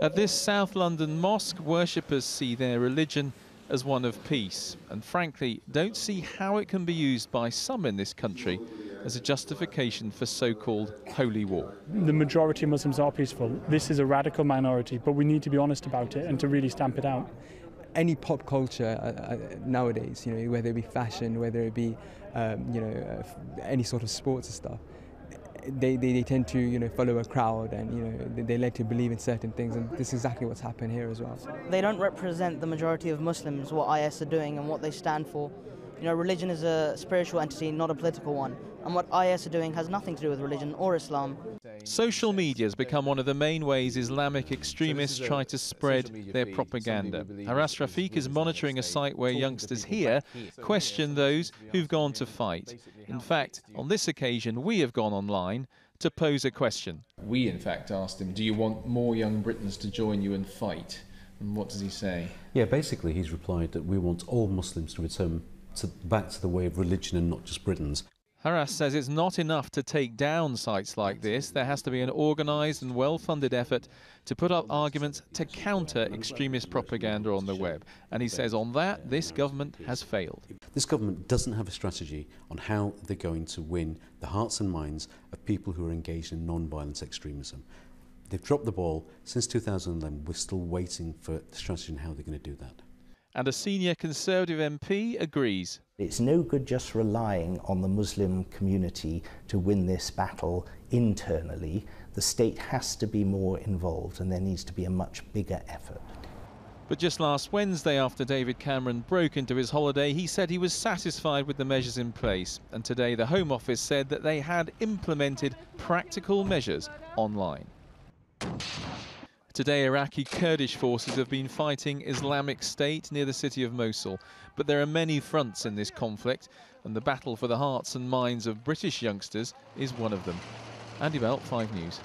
At this South London mosque, worshippers see their religion as one of peace and frankly don't see how it can be used by some in this country as a justification for so-called holy war. The majority of Muslims are peaceful. This is a radical minority, but we need to be honest about it and to really stamp it out. Any pop culture nowadays, whether it be fashion, whether it be any sort of sports and stuff, they tend to follow a crowd and they're led to believe in certain things, and this is exactly what's happened here as well. They don't represent the majority of Muslims, what IS are doing and what they stand for. Religion is a spiritual entity, not a political one, and what IS are doing has nothing to do with religion or Islam. Social media has become one of the main ways Islamic extremists try to spread their propaganda. Haras Rafiq is monitoring a site where youngsters here question those who've gone to fight. In fact, on this occasion, we have gone online to pose a question. We, in fact, asked him, do you want more young Britons to join you and fight? And what does he say? Yeah, basically he's replied that we want all Muslims to return back to the way of religion and not just Britons. Haras says it's not enough to take down sites like this. There has to be an organised and well-funded effort to put up arguments to counter extremist propaganda on the web. And he says on that, this government has failed. This government doesn't have a strategy on how they're going to win the hearts and minds of people who are engaged in non-violent extremism. They've dropped the ball since 2011. We're still waiting for the strategy on how they're going to do that. And a senior Conservative MP agrees. It's no good just relying on the Muslim community to win this battle internally. The state has to be more involved and there needs to be a much bigger effort. But just last Wednesday, after David Cameron broke into his holiday, he said he was satisfied with the measures in place. And today the Home Office said that they had implemented practical measures online. Today, Iraqi Kurdish forces have been fighting Islamic State near the city of Mosul. But there are many fronts in this conflict, and the battle for the hearts and minds of British youngsters is one of them. Andy Belt, 5 News.